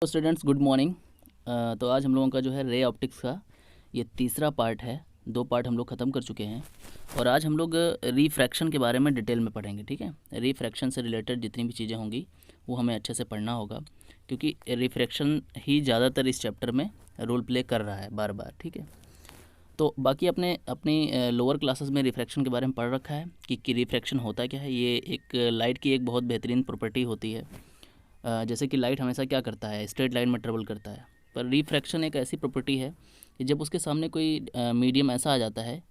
तो students good morning. तो आज हम लोगों का जो है रे ऑप्टिक्स का ये तीसरा पार्ट है। 2 पार्ट हम लोग ख़त्म कर चुके हैं और आज हम लोग रिफ्रैक्शन के बारे में डिटेल में पढ़ेंगे। ठीक है, रिफ्रैक्शन से रिलेटेड जितनी भी चीज़ें होंगी वो हमें अच्छे से पढ़ना होगा, क्योंकि रिफ्रैक्शन ही ज़्यादातर इस चैप्टर में रोल प्ले कर रहा है बार बार। ठीक है, तो बाकी अपनी लोअर क्लासेस में रिफ्रैक्शन के बारे में पढ़ रखा है कि रिफ्रैक्शन होता क्या है। ये एक लाइट की एक बहुत बेहतरीन प्रॉपर्टी होती है। जैसे कि लाइट हमेशा क्या करता है, स्ट्रेट लाइन में ट्रेवल करता है, पर रिफ्रैक्शन एक ऐसी प्रॉपर्टी है कि जब उसके सामने कोई मीडियम ऐसा आ जाता है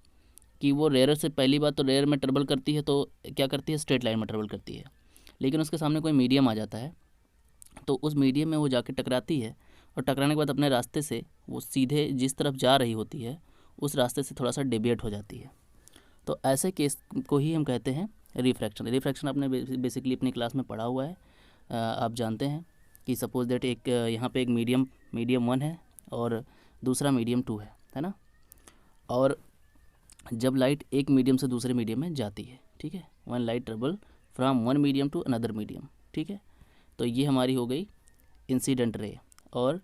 कि वो रेयर से, पहली बात तो रेयर में ट्रेवल करती है तो क्या करती है, स्ट्रेट लाइन में ट्रेवल करती है। लेकिन उसके सामने कोई मीडियम आ जाता है तो उस मीडियम में वो जाके टकराती है और टकराने के बाद अपने रास्ते से वो सीधे जिस तरफ जा रही होती है उस रास्ते से थोड़ा सा डेविएट हो जाती है। तो ऐसे केस को ही हम कहते हैं रिफ्रैक्शन। रिफ्रैक्शन आपने बेसिकली अपनी क्लास में पढ़ा हुआ है। आप जानते हैं कि सपोज दैट एक यहाँ पे एक मीडियम 1 है और दूसरा मीडियम 2 है ना। और जब लाइट एक मीडियम से दूसरे मीडियम में जाती है, ठीक है, one light travel from one medium to another medium, ठीक है, तो ये हमारी हो गई इंसिडेंट रे। और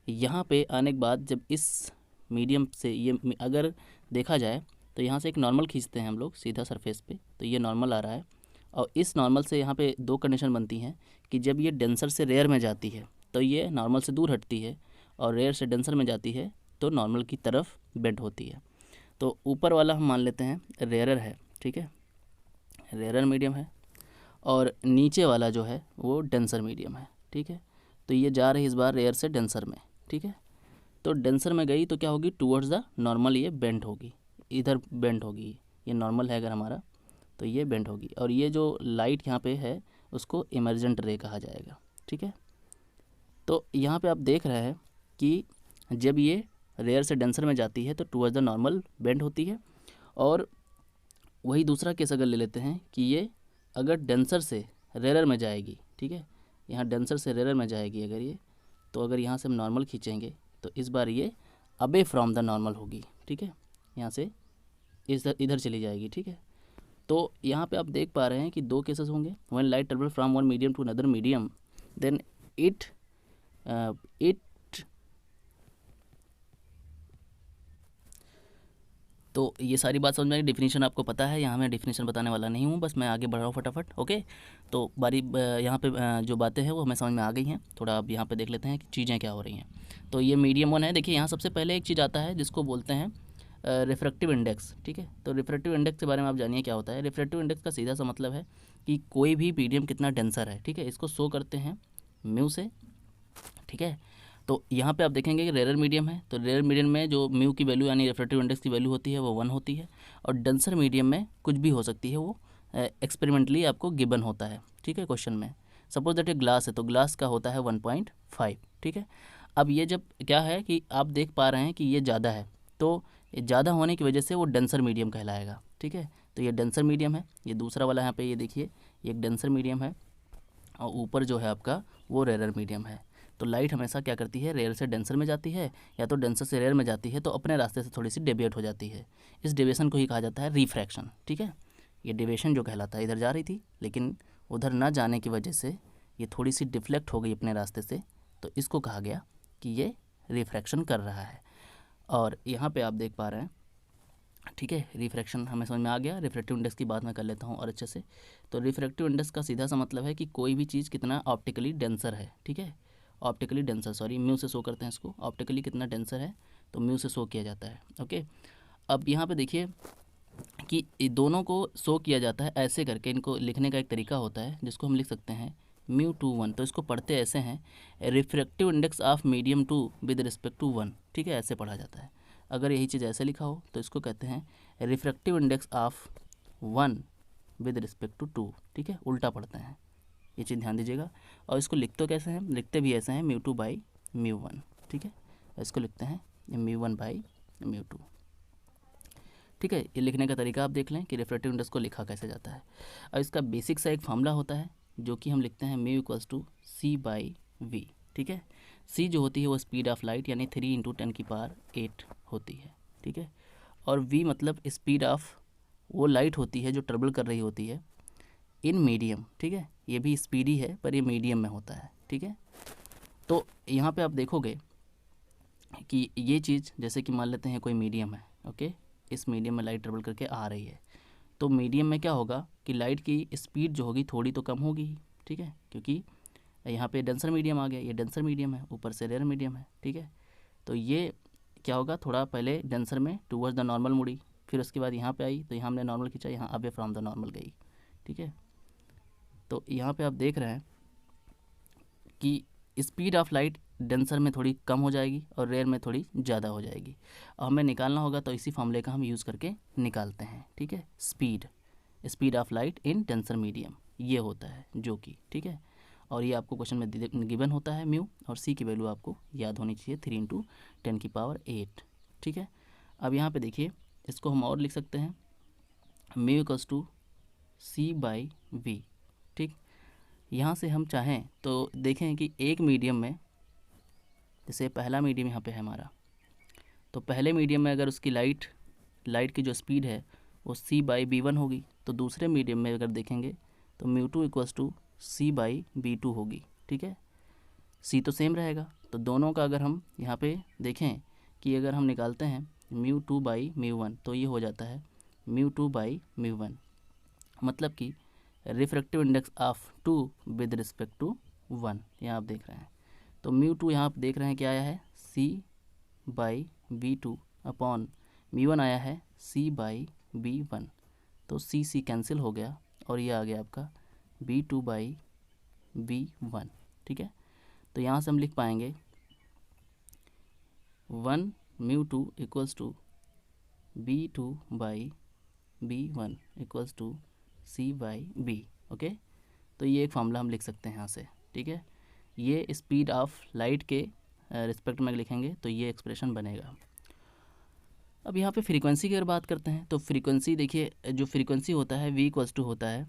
यहाँ पे आने के बाद जब इस मीडियम से ये अगर देखा जाए तो यहाँ से एक नॉर्मल खींचते हैं हम लोग सीधा सरफेस पे, तो ये नॉर्मल आ रहा है। और इस नॉर्मल से यहाँ पे 2 कंडीशन बनती हैं कि जब ये डेंसर से रेयर में जाती है तो ये नॉर्मल से दूर हटती है, और रेयर से डेंसर में जाती है तो नॉर्मल की तरफ बेंड होती है। तो ऊपर वाला हम मान लेते हैं रेयरर है, ठीक है, रेयरर मीडियम है, और नीचे वाला जो है वो डेंसर मीडियम है, ठीक है। तो ये जा रही इस बार रेयर से डेंसर में, ठीक है। तो डेंसर में गई तो क्या होगी, टूवर्ड्स द नॉर्मल ये बेंड होगी, इधर बेंड होगी। ये नॉर्मल है अगर हमारा तो ये बेंड होगी, और ये जो लाइट यहाँ पे है उसको इमर्जेंट रे कहा जाएगा, ठीक है। तो यहाँ पे आप देख रहे हैं कि जब ये रेयर से डेंसर में जाती है तो टूवर्ड्स द नॉर्मल बेंड होती है। और वही दूसरा केस अगर ले लेते हैं कि ये अगर डेंसर से रेयर में जाएगी, ठीक है, यहाँ डेंसर से रेयर में जाएगी अगर ये, तो अगर यहाँ से हम नॉर्मल खींचेंगे तो इस बार ये अबे फ्रॉम द नॉर्मल होगी, ठीक है, यहाँ से इधर चली जाएगी, ठीक है। तो यहाँ पे आप देख पा रहे हैं कि 2 केसेस होंगे। When light travel from one medium to another medium then it it तो ये सारी बात समझ में आई। डेफिनेशन आपको पता है, यहाँ मैं डेफिनेशन बताने वाला नहीं हूँ, बस मैं आगे बढ़ रहा हूँ फटाफट। ओके, तो यहाँ पे जो बातें हैं वो हमें समझ में आ गई हैं। थोड़ा अब यहाँ पे देख लेते हैं कि चीज़ें क्या हो रही हैं। तो ये मीडियम 1 है। देखिए यहाँ सबसे पहले एक चीज़ आता है जिसको बोलते हैं रिफ्रैक्टिव इंडेक्स, ठीक है। तो रिफ्रैक्टिव इंडेक्स के बारे में आप जानिए क्या होता है। रिफ्रैक्टिव इंडेक्स का सीधा सा मतलब है कि कोई भी मीडियम कितना डेंसर है, ठीक है, इसको शो करते हैं म्यू से, ठीक है। तो यहाँ पे आप देखेंगे कि रेयर मीडियम है, तो रेयर मीडियम में जो म्यू की वैल्यू यानी रिफ्रैक्टिव इंडेक्स की वैल्यू होती है वो 1 होती है। और डेंसर मीडियम में कुछ भी हो सकती है, वो एक्सपेरिमेंटली आपको गिवन होता है, ठीक है, क्वेश्चन में। सपोज दैट ये ग्लास है तो ग्लास का होता है 1.5, ठीक है। अब ये जब क्या है कि आप देख पा रहे हैं कि ये ज़्यादा है, तो ज़्यादा होने की वजह से वो डेंसर मीडियम कहलाएगा, ठीक है। तो ये डेंसर मीडियम है। ये दूसरा वाला यहाँ पे ये देखिए, ये एक डेंसर मीडियम है, और ऊपर जो है आपका वो रेयर मीडियम है। तो लाइट हमेशा क्या करती है, रेयर से डेंसर में जाती है या तो डेंसर से रेयर में जाती है, तो अपने रास्ते से थोड़ी सी डेविएट हो जाती है। इस डेविएशन को ही कहा जाता है रिफ्रैक्शन, ठीक है। ये डेविएशन जो कहलाता है, इधर जा रही थी लेकिन उधर ना जाने की वजह से ये थोड़ी सी डिफ्लेक्ट हो गई अपने रास्ते से, तो इसको कहा गया कि ये रिफ्रैक्शन कर रहा है। और यहाँ पर आप देख पा रहे हैं, ठीक है, रिफ्रैक्शन हमें समझ में आ गया। रिफ्रैक्टिव इंडेक्स की बात मैं कर लेता हूँ और अच्छे से। तो रिफ्रैक्टिव इंडेक्स का सीधा सा मतलब है कि कोई भी चीज़ कितना ऑप्टिकली डेंसर है, ठीक है, ऑप्टिकली डेंसर, सॉरी म्यू से शो करते हैं इसको, ऑप्टिकली कितना डेंसर है तो म्यू से शो किया जाता है। ओके, अब यहाँ पे देखिए कि दोनों को शो किया जाता है ऐसे करके। इनको लिखने का एक तरीका होता है जिसको हम लिख सकते हैं μ/1। तो इसको पढ़ते ऐसे हैं, refractive index of medium 2 with respect to 1, ठीक है, ऐसे पढ़ा जाता है। अगर यही चीज़ ऐसे लिखा हो तो इसको कहते हैं refractive index of 1 with respect to 2, ठीक है, उल्टा पढ़ते हैं, ये चीज़ ध्यान दीजिएगा। और इसको लिखते कैसे हैं, लिखते भी ऐसे हैं μ2/μ1, ठीक है, इसको लिखते हैं μ1/μ2, ठीक है। ये लिखने का तरीका आप देख लें कि रिफ्रैक्टिव इंडेक्स को लिखा कैसे जाता है। और इसका बेसिक सा एक फार्मूला होता है जो कि हम लिखते हैं μ = c/v, ठीक है। c जो होती है वो स्पीड ऑफ लाइट यानी 3 × 10⁸ होती है, ठीक है। और v मतलब स्पीड ऑफ वो लाइट होती है जो ट्रेवल कर रही होती है इन मीडियम, ठीक है। ये भी स्पीडी है पर ये मीडियम में होता है, ठीक है। तो यहाँ पे आप देखोगे कि ये चीज़, जैसे कि मान लेते हैं कोई मीडियम है, ओके, इस मीडियम में लाइट ट्रेवल करके आ रही है, तो मीडियम में क्या होगा कि लाइट की स्पीड जो होगी थोड़ी तो कम होगी ही, ठीक है, क्योंकि यहाँ पे डेंसर मीडियम आ गया, ये डेंसर मीडियम है, ऊपर से रेयर मीडियम है, ठीक है। तो ये क्या होगा, थोड़ा पहले डेंसर में टूवर्ड्स द नॉर्मल मुड़ी, फिर उसके बाद यहाँ पे आई तो यहाँ हमने नॉर्मल खींचा, यहाँ अवे फ्रॉम द नॉर्मल गई, ठीक है। तो यहाँ पे आप देख रहे हैं कि स्पीड ऑफ लाइट डेंसर में थोड़ी कम हो जाएगी और रेयर में थोड़ी ज़्यादा हो जाएगी। और हमें निकालना होगा तो इसी फॉर्मूले का हम यूज़ करके निकालते हैं, ठीक है। Speed of light in denser medium ये होता है जो कि, ठीक है। और ये आपको क्वेश्चन में गिवन होता है म्यू, और सी की वैल्यू आपको याद होनी चाहिए 3 × 10⁸, ठीक है। अब यहाँ पे देखिए, इसको हम और लिख सकते हैं म्यू इक्वल्स टू C/V, ठीक। यहाँ से हम चाहें तो देखें कि एक मीडियम में, जैसे पहला मीडियम यहाँ पे है हमारा, तो पहले मीडियम में अगर उसकी लाइट की जो स्पीड है वो C/V1 होगी, तो दूसरे मीडियम में अगर देखेंगे तो μ2 इक्वल्स टू C/V2 होगी, ठीक है। C तो सेम रहेगा, तो दोनों का अगर हम यहाँ पे देखें कि अगर हम निकालते हैं μ2/μ1 तो ये हो जाता है μ2/μ1, मतलब कि refractive index of 2 with respect to 1, यहाँ आप देख रहे हैं। तो μ2 यहाँ आप देख रहे हैं क्या आया है C/V2 अपॉन μ1 आया है C/V1, तो C कैंसिल हो गया और ये आ गया आपका V2/V1, ठीक है। तो यहाँ से हम लिख पाएंगे 1 μ2 equals to V2/V1 equals to C/V, okay. तो ये एक फार्मूला हम लिख सकते हैं यहाँ से, ठीक है। ये स्पीड ऑफ लाइट के रिस्पेक्ट में लिखेंगे तो ये एक्सप्रेशन बनेगा। अब यहाँ पे फ्रीक्वेंसी की अगर बात करते हैं तो फ्रीक्वेंसी देखिए, जो फ्रीक्वेंसी होता है V इक्वल्स टू होता है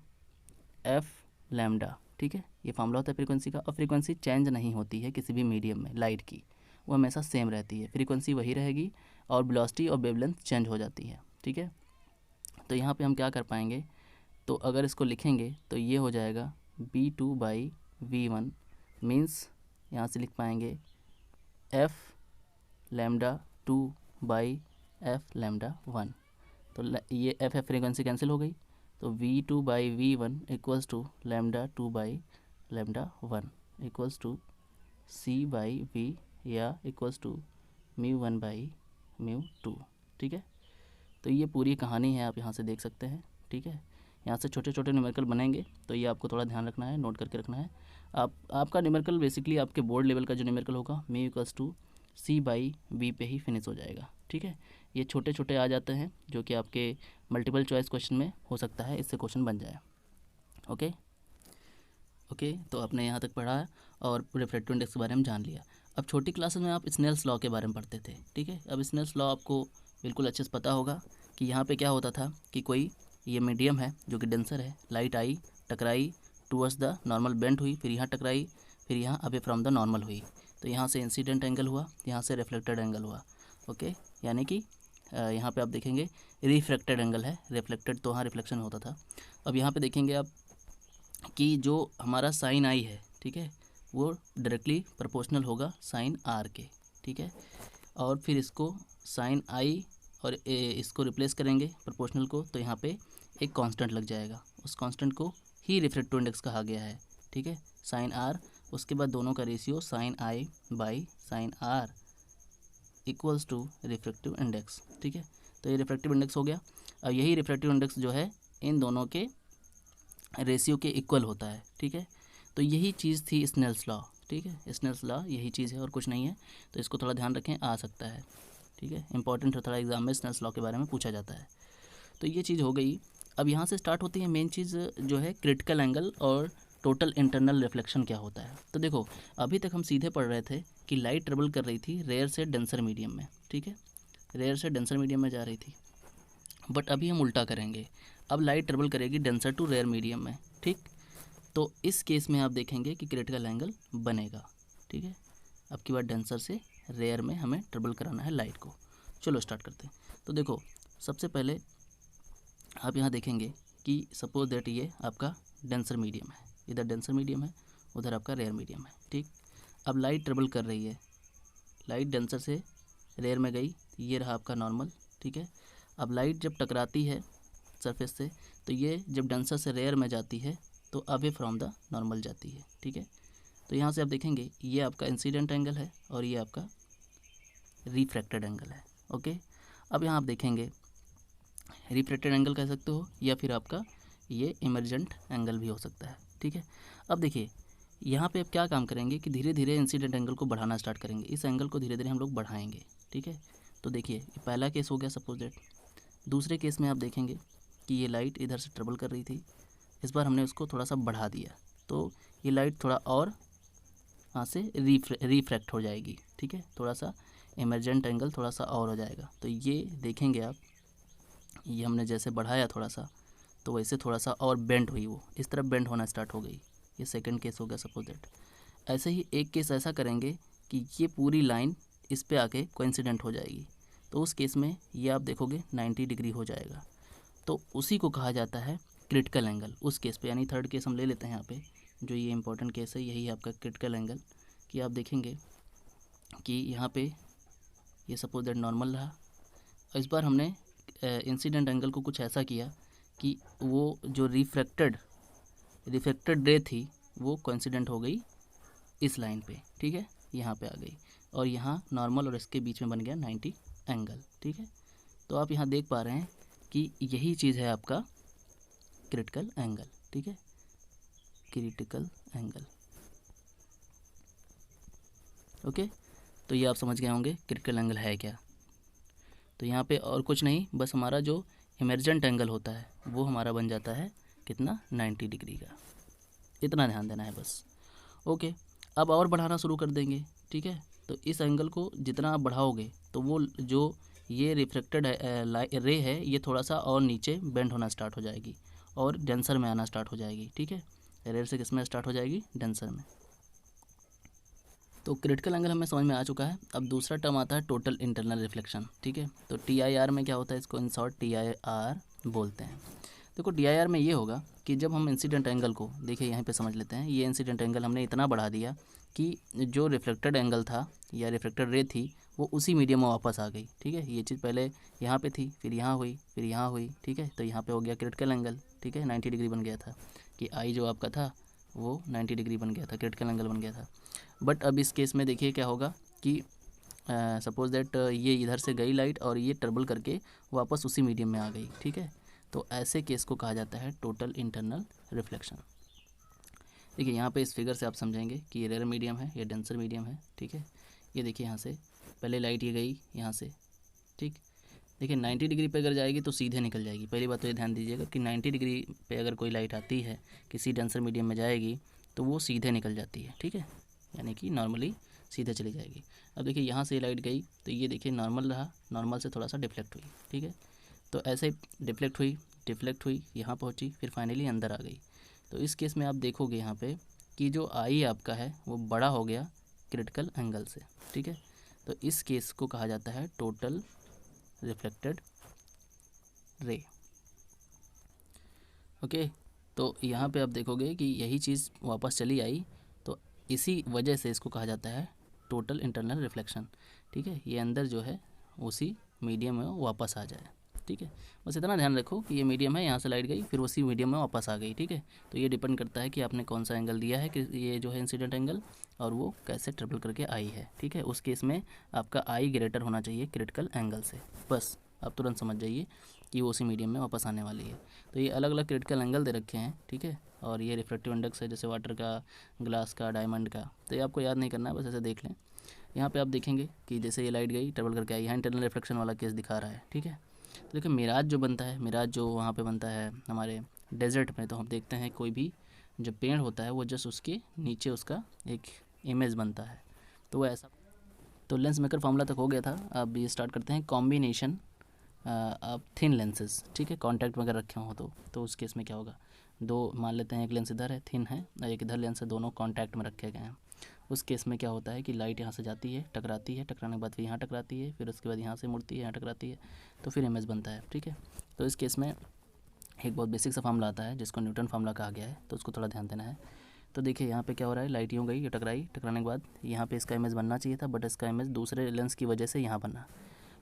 एफ लैम्डा, ठीक है, ये फार्मूला होता है फ्रीक्वेंसी का। और फ्रीक्वेंसी चेंज नहीं होती है किसी भी मीडियम में लाइट की, वो हमेशा सेम रहती है, फ्रीक्वेंसी वही रहेगी और वेलोसिटी और वेवलेंथ चेंज हो जाती है, ठीक है। तो यहाँ पे हम क्या कर पाएंगे, तो अगर इसको लिखेंगे तो ये हो जाएगा V2/V1 मीन्स यहाँ से लिख पाएंगे एफ लैम्डा 2/f λ1, तो ये एफ फ्रीक्वेंसी कैंसिल हो गई, तो V2/V1 equals to lambda 2/λ1 equals to C/V या इक्वल्स टू μ1/μ2, ठीक है। तो ये पूरी कहानी है, आप यहाँ से देख सकते हैं, ठीक है। यहाँ से छोटे छोटे न्यूमेरिकल बनेंगे तो ये आपको थोड़ा ध्यान रखना है, नोट करके रखना है। आपका न्यूमेरिकल बेसिकली आपके बोर्ड लेवल का जो न्यूमेरिकल होगा μ इक्वल्स टू C/V पे ही फिनिश हो जाएगा, ठीक है। ये छोटे छोटे आ जाते हैं जो कि आपके मल्टीपल चॉइस क्वेश्चन में हो सकता है इससे क्वेश्चन बन जाए, ओके। तो आपने यहाँ तक पढ़ा और रिफ्रैक्टिव इंडेक्स के बारे में जान लिया। अब छोटी क्लासेस में आप स्नेल्स लॉ के बारे में पढ़ते थे, ठीक है। अब स्नेल्स लॉ आपको बिल्कुल अच्छे से पता होगा कि यहाँ पे क्या होता था कि कोई ये मीडियम है जो कि डेंसर है, लाइट आई, टकराई, टूवर्ड्स द नॉर्मल बेंट हुई, फिर यहाँ टकराई, फिर यहाँ अवे फ्रॉम द नॉर्मल हुई, तो यहाँ से इंसिडेंट एंगल हुआ, यहाँ से रिफ्लेक्टेड एंगल हुआ, ओके। यानी कि यहाँ पे आप देखेंगे रिफ्रैक्टेड एंगल है, रिफ्लेक्टेड तो वहाँ रिफ्लेक्शन होता था। अब यहाँ पे देखेंगे आप कि जो हमारा साइन आई है, ठीक है, वो डायरेक्टली प्रोपोर्शनल होगा साइन आर के, ठीक है। और फिर इसको साइन आई और इसको रिप्लेस करेंगे प्रोपोर्शनल को, तो यहाँ पे एक कांस्टेंट लग जाएगा, उस कांस्टेंट को ही रिफ्रैक्टिव इंडेक्स कहा गया है, ठीक है, साइन आर। उसके बाद दोनों का ratio sine I by sine R equals to refractive index, ठीक है। तो ये रिफ्रैक्टिव इंडेक्स हो गया। और यही रिफ्रैक्टिव इंडेक्स जो है इन दोनों के रेशियो के इक्वल होता है, ठीक है। तो यही चीज़ थी स्नेल्स लॉ, ठीक है, स्नेल्स लॉ यही चीज़ है और कुछ नहीं है, तो इसको थोड़ा ध्यान रखें, आ सकता है, ठीक है, इंपॉर्टेंट है थोड़ा, एग्जाम में स्नेल्स लॉ के बारे में पूछा जाता है। तो ये चीज़ हो गई। अब यहाँ से स्टार्ट होती है मेन चीज़ जो है क्रिटिकल एंगल और टोटल इंटरनल रिफ्लेक्शन क्या होता है। तो देखो, अभी तक हम सीधे पढ़ रहे थे कि लाइट ट्रेवल कर रही थी रेयर से डेंसर मीडियम में, ठीक है, रेयर से डेंसर मीडियम में जा रही थी। बट अभी हम उल्टा करेंगे, अब लाइट ट्रेवल करेगी डेंसर टू रेयर मीडियम में, ठीक। तो इस केस में आप देखेंगे कि क्रिटिकल एंगल बनेगा, ठीक है। अब की बार डेंसर से रेयर में हमें ट्रेवल कराना है लाइट को। चलो स्टार्ट करते हैं। तो देखो, सबसे पहले आप यहाँ देखेंगे कि सपोज दैट ये आपका डेंसर मीडियम है, इधर डेंसर मीडियम है, उधर आपका रेयर मीडियम है, ठीक। अब लाइट ट्रेवल कर रही है, लाइट डेंसर से रेयर में गई, ये रहा आपका नॉर्मल, ठीक है। अब लाइट जब टकराती है सरफेस से, तो ये जब डेंसर से रेयर में जाती है तो अवे फ्रॉम द नॉर्मल जाती है, ठीक है। तो यहाँ से आप देखेंगे ये आपका इंसिडेंट एंगल है और ये आपका रिफ्रैक्टेड एंगल है, ओके। अब यहाँ आप देखेंगे रिफ्रैक्टेड एंगल कह सकते हो या फिर आपका ये इमर्जेंट एंगल भी हो सकता है, ठीक है। अब देखिए यहाँ पे अब क्या काम करेंगे कि धीरे धीरे इंसिडेंट एंगल को बढ़ाना स्टार्ट करेंगे, इस एंगल को धीरे धीरे हम लोग बढ़ाएंगे, ठीक है। तो देखिए ये पहला केस हो गया सपोज दैट। दूसरे केस में आप देखेंगे कि ये लाइट इधर से ट्रेवल कर रही थी, इस बार हमने उसको थोड़ा सा बढ़ा दिया तो ये लाइट थोड़ा और यहाँ से रिफ्रैक्ट हो जाएगी, ठीक है। थोड़ा सा इमर्जेंट एंगल थोड़ा सा और हो जाएगा। तो ये देखेंगे आप, ये हमने जैसे बढ़ाया थोड़ा सा तो वैसे थोड़ा सा और बेंड हुई, वो इस तरफ बेंड होना स्टार्ट हो गई। ये सेकंड केस हो गया सपोज दैट। ऐसे ही एक केस ऐसा करेंगे कि ये पूरी लाइन इस पे आके कोइंसिडेंट हो जाएगी, तो उस केस में ये आप देखोगे 90 डिग्री हो जाएगा। तो उसी को कहा जाता है क्रिटिकल एंगल उस केस पे। यानी थर्ड केस हम ले लेते हैं यहाँ पे, जो ये इंपॉर्टेंट केस है, यही है आपका क्रिटिकल एंगल। कि आप देखेंगे कि यहाँ पे ये सपोज दैट नॉर्मल रहा, और इस बार हमने इंसिडेंट एंगल को कुछ ऐसा किया कि वो जो रिफ्रैक्टेड रे थी वो कोइंसिडेंट हो गई इस लाइन पे, ठीक है, यहाँ पे आ गई, और यहाँ नॉर्मल और इसके बीच में बन गया 90 एंगल, ठीक है। तो आप यहाँ देख पा रहे हैं कि यही चीज़ है आपका क्रिटिकल एंगल, ठीक है, क्रिटिकल एंगल, ओके। तो ये आप समझ गए होंगे क्रिटिकल एंगल है क्या। तो यहाँ पे और कुछ नहीं, बस हमारा जो इमर्जेंट एंगल होता है वो हमारा बन जाता है कितना, 90 डिग्री का। इतना ध्यान देना है बस, ओके। अब और बढ़ाना शुरू कर देंगे, ठीक है। तो इस एंगल को जितना आप बढ़ाओगे तो वो जो ये रिफ्लेक्टेड रे है ये थोड़ा सा और नीचे बेंड होना स्टार्ट हो जाएगी और डेंसर में आना स्टार्ट हो जाएगी, ठीक है। रेयर से किस में स्टार्ट हो जाएगी, डेंसर में। तो क्रिटिकल एंगल हमें समझ में आ चुका है। अब दूसरा टर्म आता है टोटल इंटरनल रिफ्लेक्शन, ठीक है। तो TIR में क्या होता है, इसको इन शॉर्ट TIR बोलते हैं। देखो TIR में ये होगा कि जब हम इंसिडेंट एंगल को, देखिए यहाँ पे समझ लेते हैं, ये इंसिडेंट एंगल हमने इतना बढ़ा दिया कि जो रिफ्लेक्टेड एंगल था या रिफ्लेक्टेड रे थी वो उसी मीडियम में वापस आ गई, ठीक है। ये चीज़ पहले यहाँ पे थी, फिर यहाँ हुई, फिर यहाँ हुई, ठीक है। तो यहाँ पे हो गया क्रिटिकल एंगल, ठीक है, 90 डिग्री बन गया था कि आई जो आपका था वो 90 डिग्री बन गया था, क्रिटिकल एंगल बन गया था। बट अब इस केस में देखिए क्या होगा कि सपोज दैट ये इधर से गई लाइट और ये ट्रेवल करके वापस उसी मीडियम में आ गई, ठीक है। तो ऐसे केस को कहा जाता है टोटल इंटरनल रिफ्लेक्शन। देखिए यहाँ पे इस फिगर से आप समझेंगे कि ये रेयर मीडियम है, ये डेंसर मीडियम है, ठीक है। ये देखिए यहाँ से पहले लाइट ये गई यहाँ से, ठीक। देखिए 90 डिग्री पे अगर जाएगी तो सीधे निकल जाएगी। पहली बात तो ये ध्यान दीजिएगा कि 90 डिग्री पे अगर कोई लाइट आती है किसी डेंसर मीडियम में जाएगी तो वो सीधे निकल जाती है, ठीक है, यानी कि नॉर्मली सीधे चली जाएगी। अब देखिए यहाँ से लाइट गई तो ये देखिए नॉर्मल रहा, नॉर्मल से थोड़ा सा डिफ्लेक्ट हुई, ठीक है। तो ऐसे डिफ्लेक्ट हुई यहाँ पहुँची, फिर फाइनली अंदर आ गई। तो इस केस में आप देखोगे यहाँ पे कि जो आई आपका है वो बड़ा हो गया क्रिटिकल एंगल से, ठीक है। तो इस केस को कहा जाता है टोटल रिफ्लेक्टेड रे, ओके। तो यहाँ पे आप देखोगे कि यही चीज़ वापस चली आई, तो इसी वजह से इसको कहा जाता है टोटल इंटरनल रिफ्लेक्शन, ठीक है। ये अंदर जो है उसी मीडियम में वापस आ जाए, ठीक है। बस इतना ध्यान रखो कि ये मीडियम है, यहाँ से लाइट गई फिर उसी मीडियम में वापस आ गई, ठीक है। तो ये डिपेंड करता है कि आपने कौन सा एंगल दिया है कि ये जो है इंसिडेंट एंगल और वो कैसे ट्रेवल करके आई है, ठीक है। उस केस में आपका आई ग्रेटर होना चाहिए क्रिटिकल एंगल से, बस आप तुरंत समझ जाइए कि वो उसी मीडियम में वापस आने वाली है। तो ये अलग अलग क्रिटिकल एंगल दे रखे हैं, ठीक है। और ये रिफ्लेक्टिव इंडेक्स है, जैसे वाटर का, ग्लास का, डायमंड का। तो ये आपको याद नहीं करना है, बस ऐसे देख लें। यहाँ पे आप देखेंगे कि जैसे ये लाइट गई ट्रेवल करके आई, यहाँ इंटरनल रिफ्लेक्शन वाला केस दिखा रहा है, ठीक है। तो देखिए मिराज जो बनता है, मिराज जो वहाँ पे बनता है हमारे डेजर्ट में, तो हम देखते हैं कोई भी जो पेड़ होता है वो जस्ट उसके नीचे उसका एक इमेज बनता है, तो वो ऐसा। तो लेंस मेकर फॉर्मूला तक हो गया था। अब ये स्टार्ट करते हैं कॉम्बिनेशन अब थिन लेंसेज, ठीक है। कॉन्टैक्ट में अगर रखे हों तो उस केस में क्या होगा, दो मान लेते हैं, एक लेंस इधर है थिन है और एक इधर लेंस है, दोनों कॉन्टैक्ट में रखे गए हैं। उस केस में क्या होता है कि लाइट यहाँ से जाती है, टकराती है, टकराने के बाद फिर यहाँ टकराती है, फिर उसके बाद यहाँ से मुड़ती है, यहाँ टकराती है, तो फिर इमेज बनता है, ठीक है। तो इस केस में एक बहुत बेसिक सा फार्मूला आता है जिसको न्यूटन फार्मूला कहा गया है, तो उसको थोड़ा ध्यान देना है। तो देखिए यहाँ पे क्या हो रहा है, लाइट यूँ गई, ये टकराई, टकराने के बाद यहाँ पे इसका इमेज बनना चाहिए था, बट इसका इमेज दूसरे लेंस की वजह से यहाँ बना।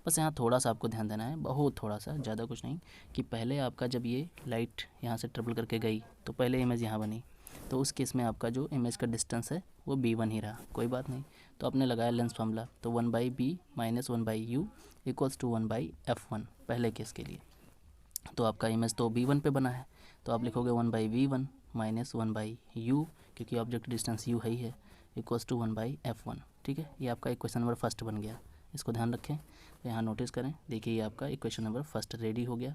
बस यहाँ थोड़ा सा आपको ध्यान देना है, बहुत थोड़ा सा, ज़्यादा कुछ नहीं, कि पहले आपका जब ये लाइट यहाँ से ट्रेवल करके गई तो पहले इमेज यहाँ बनी, तो उस केस में आपका जो इमेज का डिस्टेंस है वो b1 ही रहा, कोई बात नहीं। तो आपने लगाया लेंस फार्मूला, तो 1/b minus 1/u equals to 1/f1 पहले केस के लिए। तो आपका इमेज तो b1 पे बना है, तो आप लिखोगे 1/v1 माइनस 1/u, क्योंकि ऑब्जेक्ट डिस्टेंस u है इक्वल्स टू 1/f1। ठीक है, ये आपका इक्वेशन नंबर फर्स्ट बन गया, इसको ध्यान रखें। तो यहाँ नोटिस करें, देखिए ये आपका इक्वेशन नंबर फर्स्ट रेडी हो गया।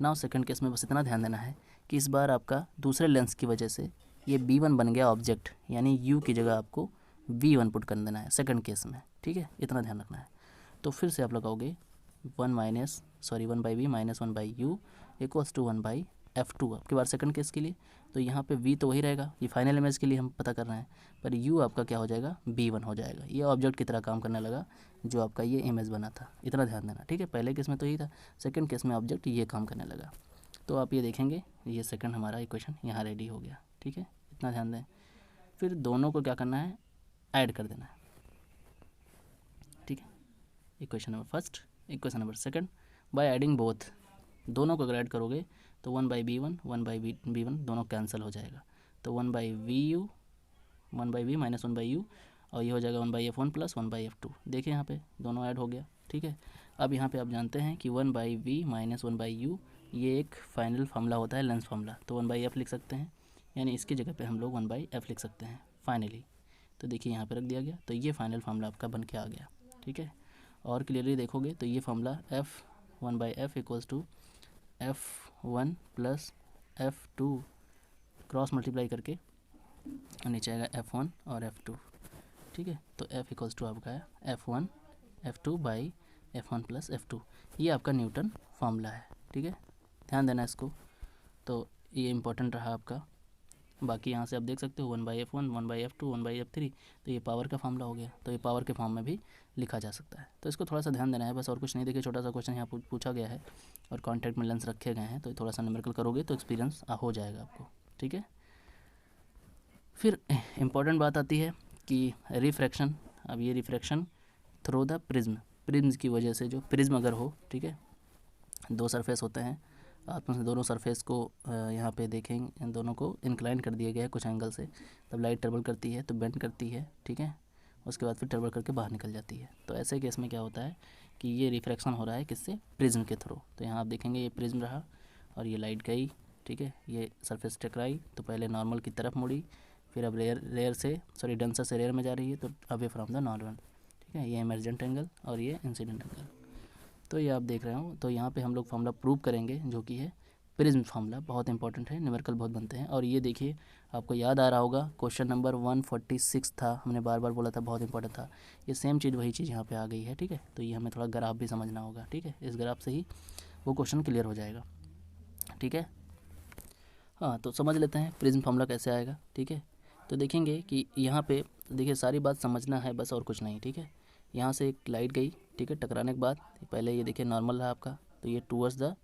नाउ सेकंड केस में बस इतना ध्यान देना है कि इस बार आपका दूसरे लेंस की वजह से ये b1 बन गया ऑब्जेक्ट, यानी u की जगह आपको v1 पुट कर देना है सेकंड केस में। ठीक है, इतना ध्यान रखना है। तो फिर से आप लगाओगे 1/b minus 1/u equals to 1/f2 आपके बार सेकंड केस के लिए। तो यहाँ पे v तो वही रहेगा, ये फाइनल इमेज के लिए हम पता कर रहे हैं, पर u आपका क्या हो जाएगा, b1 हो जाएगा। ये ऑब्जेक्ट की तरह काम करने लगा जो आपका ये इमेज बना था, इतना ध्यान देना। ठीक है, पहले केस में तो यही था, सेकंड केस में ऑब्जेक्ट ये काम करने लगा। तो आप ये देखेंगे, ये सेकंड हमारा इक्वेशन यहाँ रेडी हो गया। ठीक है, इतना ध्यान दें। फिर दोनों को क्या करना है, ऐड कर देना है। ठीक है, equation number first, equation number second, by adding both. दोनों को अगर ऐड करोगे तो 1/b1 1/b1 दोनों कैंसिल हो जाएगा, तो 1/vu 1/v माइनस 1/u, और ये हो जाएगा 1/f1 प्लस 1/f2। देखिए यहाँ पे दोनों ऐड हो गया। ठीक है, अब यहाँ पे आप जानते हैं कि 1/v माइनस 1/u ये एक फाइनल फार्मूला होता है, लेंस फार्मूला, तो 1/f लिख सकते हैं, यानी इसकी जगह पे हम लोग 1/f लिख सकते हैं फाइनली। तो देखिए यहाँ पे रख दिया गया, तो ये फाइनल फार्मूला आपका बन के आ गया। ठीक है, और क्लियरली देखोगे तो ये formula f 1/f equals to f1 plus f2 cross multiply करके नीचे आएगा f1 और f2। ठीक है, तो f इक्वल्स टू आपका है f1 f2 by f1 plus f2, ये आपका न्यूटन फार्मूला है। ठीक है, ध्यान देना इसको, तो ये इम्पोर्टेंट रहा आपका। बाकी यहाँ से आप देख सकते हो 1/f1 1/f2 1/f3, तो ये पावर का फार्मूला हो गया, तो ये पावर के फॉर्म में भी लिखा जा सकता है। तो इसको थोड़ा सा ध्यान देना है बस, और कुछ नहीं। देखिए छोटा सा क्वेश्चन यहाँ पूछा गया है और कॉन्टैक्ट में लेंस रखे गए हैं, तो थोड़ा सा न्यूमेरिकल करोगे तो एक्सपीरियंस हो जाएगा आपको। ठीक है, फिर इम्पॉर्टेंट बात आती है कि रिफ्रैक्शन। अब ये रिफ्रैक्शन थ्रू द प्रिज्म की वजह से, जो प्रिज्म अगर हो, ठीक है, दो सरफेस होते हैं, आप में दोनों सरफेस को यहाँ पे देखेंगे, इन दोनों को इंक्लाइन कर दिया गया है कुछ एंगल से, तब लाइट ट्रेवल करती है तो बेंड करती है। ठीक है, उसके बाद फिर ट्रेवल करके बाहर निकल जाती है। तो ऐसे केस में क्या होता है कि ये रिफ्रैक्शन हो रहा है किससे, प्रिज्म के थ्रू। तो यहाँ आप देखेंगे ये प्रिज्म रहा और ये लाइट गई। ठीक है, ये सरफेस टकराई तो पहले नॉर्मल की तरफ मुड़ी, फिर अब डेंसर से रेयर में जा रही है, तो अवे फ्रॉम द नॉर्मल। ठीक है, ये इमर्जेंट एंगल और ये इंसिडेंट एंगल, तो ये आप देख रहे हो। तो यहाँ पे हम लोग फार्मूला प्रूव करेंगे जो कि है प्रिज्म फार्मूला, बहुत इंपॉर्टेंट है, न्यूमेरिकल बहुत बनते हैं। और ये देखिए आपको याद आ रहा होगा क्वेश्चन नंबर 146 था, हमने बार बार बोला था बहुत इंपॉर्टेंट था, ये सेम चीज़ वही चीज़ यहाँ पे आ गई है। ठीक है, तो ये हमें थोड़ा ग्राफ भी समझना होगा। ठीक है, इस ग्राफ से ही वो क्वेश्चन क्लियर हो जाएगा। ठीक है, हाँ तो समझ लेते हैं प्रिज्म फार्मूला कैसे आएगा। ठीक है, तो देखेंगे कि यहाँ पे देखिए सारी बात समझना है बस, और कुछ नहीं। ठीक है, यहाँ से एक लाइट गई, ठीक है, टकराने के बाद पहले ये देखिए नॉर्मल रहा आपका, तो ये टूवर्ड्स द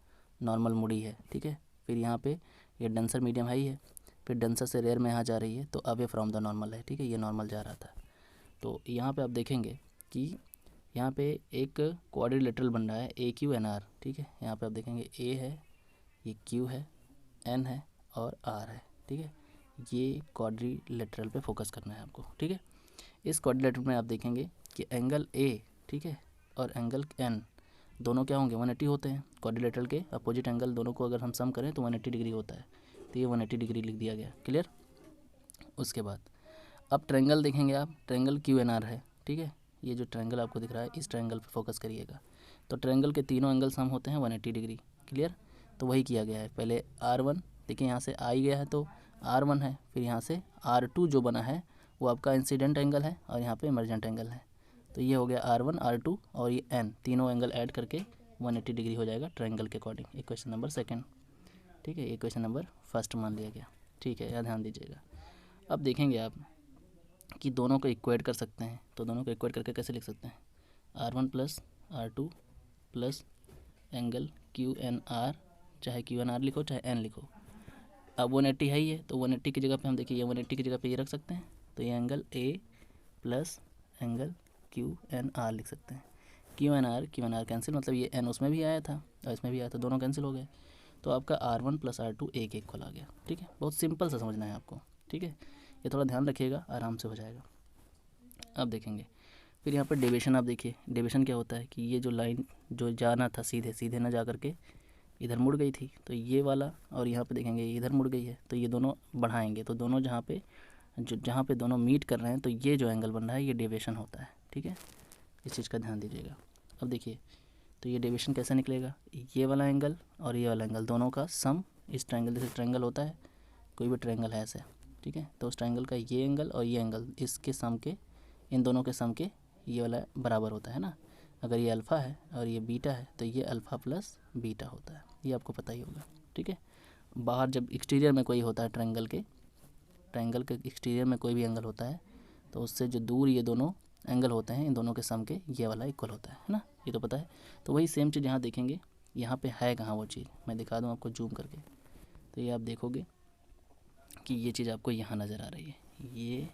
नॉर्मल मुड़ी है। ठीक है, फिर यहाँ पे ये डेंसर मीडियम हाई है, फिर डेंसर से रेयर में यहाँ जा रही है, तो अवे फ्रॉम द नॉर्मल है। ठीक है, ये नॉर्मल जा रहा था। तो यहाँ पे आप देखेंगे कि यहाँ पे एक क्वाड्रिलेटरल बन रहा है AQNR। ठीक है, यहाँ पे आप देखेंगे A है, ये Q है, N है और R है। ठीक है, ये क्वाड्रिलेटरल पे फोकस करना है आपको। ठीक है, इस क्वाड्रिलेटरल में आप देखेंगे कि एंगल A, ठीक है, और एंगल N दोनों क्या होंगे, 180 होते हैं। क्वाड्रिलेटरल के अपोजिट एंगल दोनों को अगर हम सम करें तो 180 डिग्री होता है, तो ये 180 डिग्री लिख दिया गया। क्लियर, उसके बाद अब ट्रायंगल देखेंगे आप, ट्रायंगल QNR है। ठीक है, ये जो ट्रायंगल आपको दिख रहा है इस ट्रायंगल पे फोकस करिएगा, तो ट्रायंगल के तीनों एंगल सम होते हैं 180 डिग्री। क्लियर, तो वही किया गया है। पहले R1 देखिए, यहाँ से आई गया है तो R1 है, फिर यहाँ से R2 जो बना है वो आपका इंसिडेंट एंगल है और यहाँ पे इमर्जेंट एंगल है, तो ये हो गया R1 R2 और ये N, तीनों एंगल ऐड करके 180 डिग्री हो जाएगा ट्रायंगल के अकॉर्डिंग। Equation number second. ठीक है, इक्वेशन नंबर फर्स्ट मान लिया गया। ठीक है, यहाँ ध्यान दीजिएगा। अब देखेंगे आप कि दोनों को इक्वेट कर सकते हैं, तो दोनों को इक्वेट करके कैसे लिख सकते हैं, R1 plus R2 plus angle QNR, चाहे QNR लिखो चाहे N लिखो, अब 180 है ही है, तो 180 की जगह पे हम देखिए ये 180 की जगह पे ये रख सकते हैं, तो ये angle A plus angle Q N R लिख सकते हैं। क्यू एन आर कैंसिल, मतलब ये एन उसमें भी आया था और इसमें भी आया था, दोनों कैंसिल हो गए, तो आपका R1 प्लस R2 एक इक्वल आ गया। ठीक है, बहुत सिंपल सा समझना है आपको। ठीक है, ये थोड़ा ध्यान रखिएगा, आराम से हो जाएगा। अब देखेंगे फिर यहाँ पर डेविएशन। आप देखिए डेविएशन क्या होता है कि ये जो लाइन जो जाना था सीधे सीधे ना जा करके इधर मुड़ गई थी, तो ये वाला, और यहाँ पे देखेंगे इधर मुड़ गई है, तो ये दोनों बढ़ाएंगे, तो दोनों जहाँ पे दोनों मीट कर रहे हैं, तो ये जो एंगल बन रहा है ये डेविएशन होता है। ठीक है, इस चीज़ का ध्यान दीजिएगा। अब देखिए तो ये डेविएशन कैसे निकलेगा, ये वाला एंगल और ये वाला एंगल दोनों का सम, इस ट्रायंगल जैसे ट्रायंगल होता है, कोई भी ट्रायंगल है ऐसे। ठीक है, तो उस ट्रायंगल का ये एंगल और ये एंगल इसके सम के, इन दोनों के सम के ये वाला बराबर होता है ना। अगर ये अल्फ़ा है और ये बीटा है तो ये अल्फ़ा प्लस बीटा होता है, ये आपको पता ही होगा। ठीक है, बाहर जब एक्सटीरियर में कोई होता है ट्रायंगल के एक्सटीरियर में कोई भी एंगल होता है, तो उससे जो दूर ये दोनों एंगल होते हैं, इन दोनों के सम के ये वाला इक्वल होता है ना, ये तो पता है। तो वही सेम चीज़ यहाँ देखेंगे, यहाँ पे है कहाँ वो चीज़, मैं दिखा दूँ आपको जूम करके, तो ये आप देखोगे कि ये चीज़ आपको यहाँ नज़र आ रही है, ये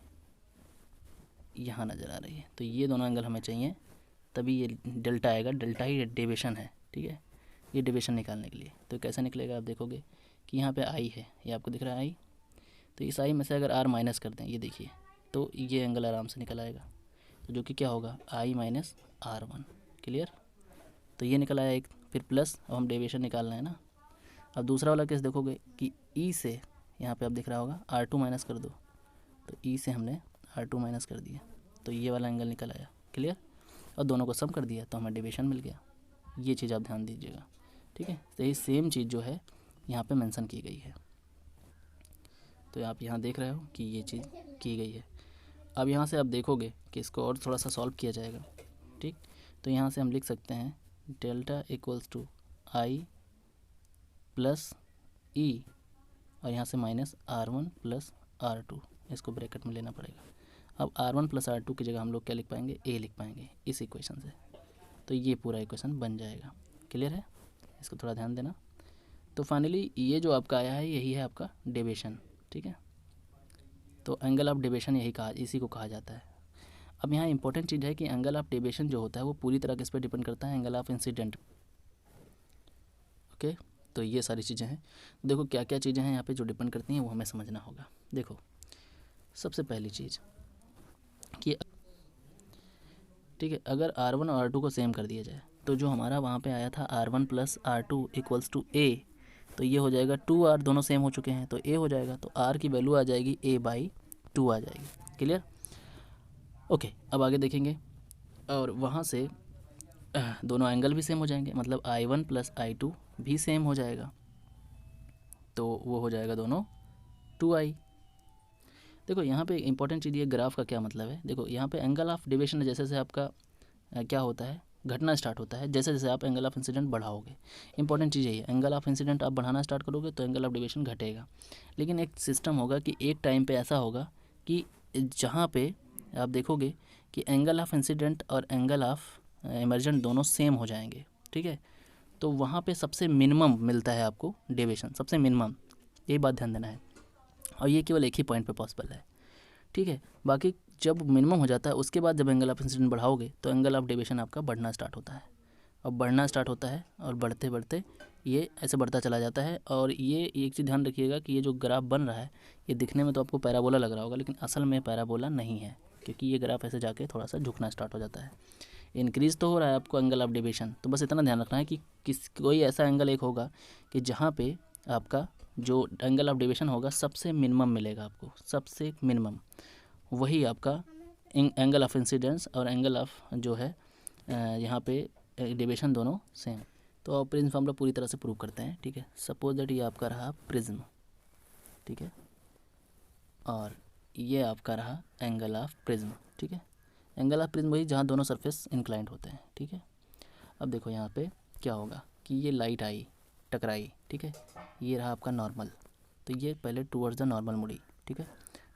यहाँ नज़र आ रही है, तो ये दोनों एंगल हमें चाहिए, तभी ये डेल्टा आएगा। डेल्टा ही डेविएशन है। ठीक है, ये डेविएशन निकालने के लिए तो कैसे निकलेगा, आप देखोगे कि यहाँ पे आई है, ये आपको दिख रहा है आई, तो इस आई में से अगर आर माइनस कर दें, ये देखिए, तो ये एंगल आराम से निकल आएगा, तो जो कि क्या होगा आई माइनस R1। क्लियर, तो ये निकल आया एक, फिर प्लस, अब हम डेविएशन निकाल रहे हैं ना। अब दूसरा वाला केस देखोगे कि ई से यहाँ पे आप दिख रहा होगा R2 माइनस कर दो, तो ई से हमने R2 माइनस कर दिया, तो ये वाला एंगल निकल आया। क्लियर, और दोनों को सम कर दिया तो हमें डेविएशन मिल गया। ये चीज़ आप ध्यान दीजिएगा। ठीक है, तो ये सेम चीज़ जो है यहाँ पे मेंशन की गई है, तो आप यहाँ देख रहे हो कि ये चीज़ की गई है। अब यहाँ से आप देखोगे कि इसको और थोड़ा सा सॉल्व किया जाएगा। ठीक, तो यहाँ से हम लिख सकते हैं delta equals to I plus E, और यहाँ से माइनस R1 प्लस R2, इसको ब्रैकेट में लेना पड़ेगा। अब R1 प्लस R2 की जगह हम लोग क्या लिख पाएंगे, ए लिख पाएंगे इस इक्वेशन से, तो ये पूरा इक्वेशन बन जाएगा। क्लियर है, इसको थोड़ा ध्यान देना। तो फाइनली ये जो आपका आया है यही है आपका डेविएशन। ठीक है, तो एंगल ऑफ डेविएशन इसी को कहा जाता है। अब यहाँ इंपॉर्टेंट चीज़ है कि एंगल ऑफ डेविएशन जो होता है वो पूरी तरह किस पे डिपेंड करता है, एंगल ऑफ इंसिडेंट। ओके, तो ये सारी चीज़ें हैं। देखो क्या क्या चीज़ें हैं यहाँ पे जो डिपेंड करती हैं, वो हमें समझना होगा। देखो सबसे पहली चीज़ कि ठीक है, अगर R1 और R2 को सेम कर दिया जाए, तो जो हमारा वहाँ पे आया था R1 plus R2 equals to A, तो ये हो जाएगा 2R, दोनों सेम हो चुके हैं तो A हो जाएगा, तो R की वैल्यू आ जाएगी A/2 आ जाएगी। क्लियर, ओके, अब आगे देखेंगे, और वहाँ से दोनों एंगल भी सेम हो जाएंगे, मतलब I1 प्लस I2 भी सेम हो जाएगा, तो वो हो जाएगा दोनों 2I। देखो यहाँ पे इंपॉर्टेंट चीज़ ये ग्राफ का क्या मतलब है, देखो यहाँ पे एंगल ऑफ डेविएशन जैसे जैसे आपका क्या होता है, घटना स्टार्ट होता है, जैसे जैसे आप एंगल ऑफ इंसिडेंट बढ़ाओगे। इंपॉर्टेंट चीज़ यही है, एंगल ऑफ इंसिडेंट आप बढ़ाना स्टार्ट करोगे तो एंगल ऑफ डेविएशन घटेगा। लेकिन एक सिस्टम होगा कि एक टाइम पे ऐसा होगा कि जहाँ पे आप देखोगे कि एंगल ऑफ इंसिडेंट और एंगल ऑफ इमर्जेंट दोनों सेम हो जाएंगे। ठीक है, तो वहाँ पे सबसे मिनिमम मिलता है आपको डेविएशन, सबसे मिनिमम, यही बात ध्यान देना है, और ये केवल एक ही पॉइंट पे पॉसिबल है। ठीक है, बाकी जब मिनिमम हो जाता है उसके बाद जब एंगल ऑफ इंसिडेंट बढ़ाओगे तो एंगल ऑफ डेविएशन आपका बढ़ना स्टार्ट होता है, और बढ़ना स्टार्ट होता है और बढ़ते बढ़ते ये ऐसे बढ़ता चला जाता है। और ये एक चीज़ ध्यान रखिएगा कि ये जो ग्राफ बन रहा है ये दिखने में तो आपको पैराबोला लग रहा होगा, लेकिन असल में पैराबोला नहीं है, क्योंकि ये ग्राफ ऐसे जाके थोड़ा सा झुकना स्टार्ट हो जाता है। इंक्रीज़ तो हो रहा है आपको एंगल ऑफ डेविएशन, तो बस इतना ध्यान रखना है कि कोई ऐसा एंगल एक होगा कि जहाँ पे आपका जो एंगल ऑफ डेविएशन होगा सबसे मिनिमम मिलेगा आपको, सबसे मिनिमम, वही आपका एंगल ऑफ इंसिडेंस और एंगल ऑफ जो है यहाँ पे डेविएशन दोनों सेम। तो प्रिज्म फॉर्मूला पूरी तरह से प्रूव करते हैं। ठीक है, सपोज दैट ये आपका रहा प्रिज्म, ठीक है, और ये आपका रहा एंगल ऑफ प्रिज्म। ठीक है, एंगल ऑफ प्रिज्म वही जहाँ दोनों सरफेस इंक्लाइंड होते हैं। ठीक है, अब देखो यहाँ पे क्या होगा कि ये लाइट आई टकराई, ठीक है, ये रहा आपका नॉर्मल, तो ये पहले टूवर्ड्स द नॉर्मल मुड़ी। ठीक है,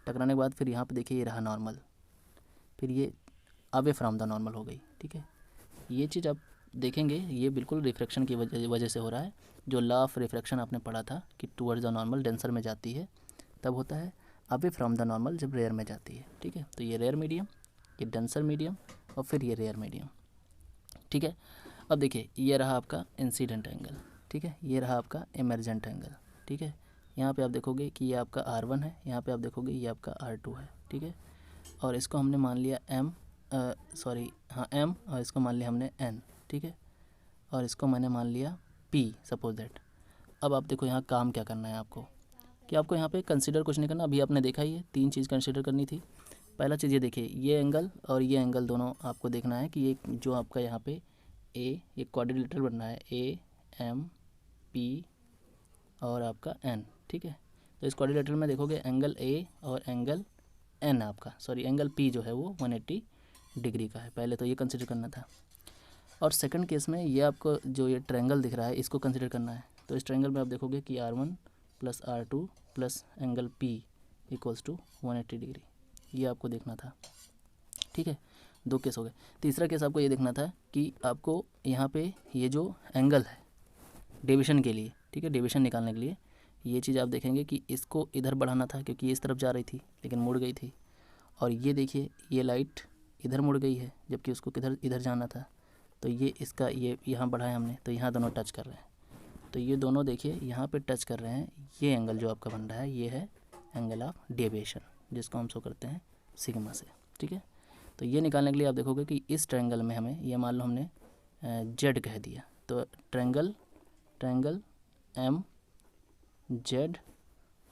टकराने के बाद फिर यहाँ पे देखिए ये रहा नॉर्मल, फिर ये अवे फ्रॉम द नॉर्मल हो गई। ठीक है, ये चीज़ आप देखेंगे ये बिल्कुल रिफ्रैक्शन की वजह से हो रहा है। जो लॉ ऑफ रिफ्रैक्शन आपने पढ़ा था कि टूवर्ड्स द नॉर्मल डेंसर में जाती है तब होता है, अवे फ्रॉम द नॉर्मल जब रेयर में जाती है। ठीक है, तो ये रेयर मीडियम, ये डेंसर मीडियम और फिर ये रेयर मीडियम। ठीक है, अब देखिए ये रहा आपका इंसिडेंट एंगल। ठीक है, ये रहा आपका इमर्जेंट एंगल। ठीक है, यहाँ पे आप देखोगे कि ये आपका R1 है, यहाँ पे आप देखोगे ये आपका R2 है। ठीक है, और इसको हमने मान लिया M, M, और इसको मान लिया हमने N। ठीक है, और इसको मैंने मान लिया P, सपोज दैट। अब आप देखो यहाँ काम क्या करना है आपको, कि आपको यहाँ पे कंसीडर कुछ नहीं करना। अभी आपने देखा ही है, 3 चीज़ कंसीडर करनी थी। पहला चीज़ ये देखिए, ये एंगल और ये एंगल दोनों आपको देखना है कि ये जो आपका यहाँ पे ये क्वाड्रिलेटरल बन रहा है, AMP और आपका N। ठीक है, तो इस क्वाड्रिलेटरल में देखोगे एंगल A और एंगल N आपका, एंगल P जो है वो 180 डिग्री का है। पहले तो ये कंसिडर करना था। और सेकंड केस में ये आपको जो ये ट्रायंगल दिख रहा है इसको कंसिडर करना है। तो इस ट्रायंगल में आप देखोगे कि R1 plus R2 plus angle P equals to 180 degree, ये आपको देखना था। ठीक है, 2 केस हो गए। तीसरा केस आपको ये देखना था कि आपको यहाँ पे ये जो एंगल है डेविएशन के लिए, ठीक है, डेविएशन निकालने के लिए ये चीज़ आप देखेंगे कि इसको इधर बढ़ाना था क्योंकि ये इस तरफ जा रही थी लेकिन मुड़ गई थी। और ये देखिए ये लाइट इधर मुड़ गई है जबकि उसको किधर इधर जाना था। तो ये इसका ये यहाँ बढ़ाया हमने, तो यहाँ दोनों टच कर रहे हैं। तो ये दोनों देखिए यहाँ पे टच कर रहे हैं। ये एंगल जो आपका बन रहा है ये है एंगल ऑफ डेविएशन, जिसको हम शो करते हैं सिग्मा से। ठीक है, तो ये निकालने के लिए आप देखोगे कि इस ट्रायंगल में हमें ये मान लो हमने जेड कह दिया, तो ट्रायंगल M Z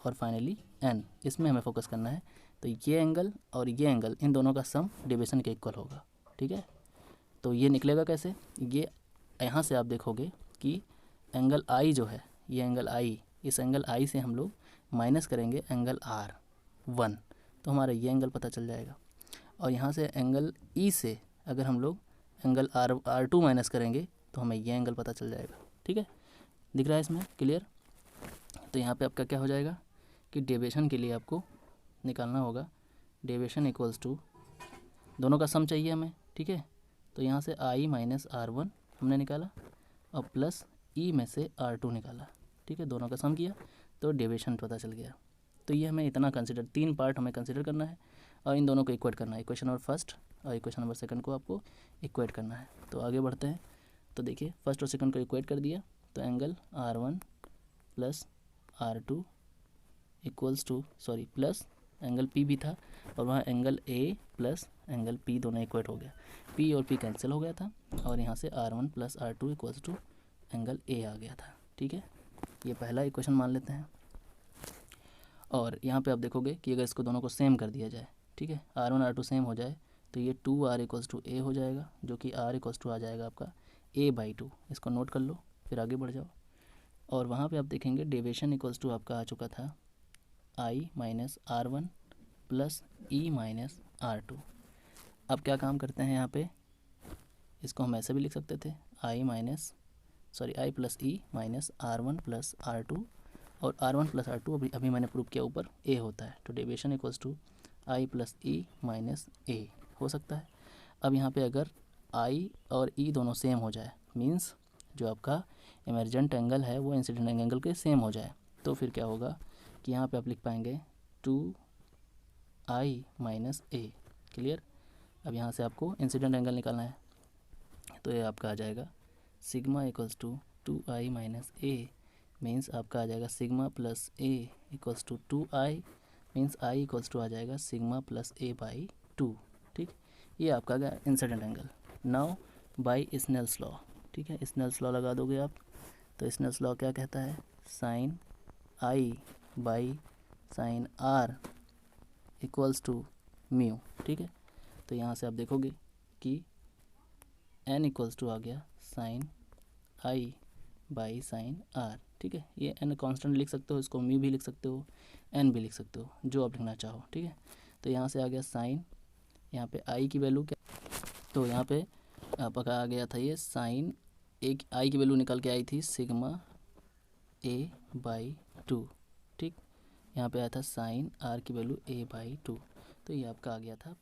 और फाइनली N, इसमें हमें फोकस करना है। तो ये एंगल और ये एंगल, इन दोनों का सम डेविएशन के इक्वल होगा। ठीक है, तो ये निकलेगा कैसे, ये यहाँ से आप देखोगे कि एंगल I जो है, ये एंगल I, इस एंगल I से हम लोग माइनस करेंगे एंगल R1, तो हमारा ये एंगल पता चल जाएगा। और यहाँ से एंगल E से अगर हम लोग एंगल R2 माइनस करेंगे तो हमें ये एंगल पता चल जाएगा। ठीक है, दिख रहा है इसमें क्लियर। तो यहाँ पे आपका क्या हो जाएगा कि डेविएशन के लिए आपको निकालना होगा डेविएशन इक्वल्स टू, दोनों का सम चाहिए हमें। ठीक है, तो यहाँ से I माइनस R1 हमने निकाला और प्लस E में से R2 निकाला। ठीक है, दोनों का सम किया तो डेविएशन पता चल गया। तो ये हमें इतना कंसिडर, 3 पार्ट हमें कंसिडर करना है और इन दोनों को इक्वेट करना है। इक्वेशन नंबर फर्स्ट और इक्वेशन नंबर सेकंड को आपको इक्वेट करना है। तो आगे बढ़ते हैं। तो देखिए फर्स्ट और सेकंड को इक्वेट कर दिया तो angle R1 plus R2 equals to, plus angle P भी था और वहाँ angle A plus angle P दोनों इक्वेट हो गया। P और P कैंसिल हो गया था और यहाँ से R1 plus R2 equals to angle A आ गया था। ठीक है, ये पहला इक्वेशन मान लेते हैं। और यहाँ पे आप देखोगे कि अगर इसको दोनों को सेम कर दिया जाए, ठीक है, R1 R2 सेम हो जाए तो ये 2R इक्वल्स टू A हो जाएगा, जो कि R इक्वल्स टू आ जाएगा आपका A/2। इसको नोट कर लो, फिर आगे बढ़ जाओ। और वहाँ पे आप देखेंगे डेविएशन इक्वल्स टू आपका आ चुका था I minus R1 plus E minus R2। अब क्या काम करते हैं यहाँ पे, इसको हम ऐसे भी लिख सकते थे I plus E minus R1 plus R2, और R1 प्लस R2 अभी मैंने प्रूव किया ऊपर A होता है। तो deviation equals to I plus E minus A हो सकता है। अब यहाँ पे अगर I और E दोनों सेम हो जाए, मीन्स जो आपका इमर्जेंट एंगल है वो इंसिडेंट एंगल के सेम हो जाए, तो फिर क्या होगा कि यहाँ पे आप लिख पाएंगे 2I माइनस A। क्लियर। अब यहाँ से आपको इंसिडेंट एंगल निकालना है, तो ये आपका आ जाएगा sigma equals to 2I minus A, means आपका आ जाएगा sigma plus A equals to 2I, means I equals to आ जाएगा सिग्मा प्लस A/2। ठीक, ये आपका गया incident angle. Now by Snell's law, ठीक है, स्नेल्स लॉ लगा दोगे आप। तो स्नेल्स लॉ क्या कहता है, sine I by sine R equals to mu. ठीक है, तो यहाँ से आप देखोगे कि n इक्वल्स टू आ गया sine I by sine R। ठीक है, ये n कांस्टेंट लिख सकते हो, इसको म्यू भी लिख सकते हो, n भी लिख सकते हो, जो आप लिखना चाहो। ठीक है, तो यहाँ से आ गया साइन, यहाँ पे I की वैल्यू क्या, तो यहाँ पे आपका आ गया था ये साइन, एक I की वैल्यू निकल के आई थी सिग्मा A/2। ठीक, यहाँ पे आया था साइन R की वैल्यू A/2, तो ये आपका आ गया था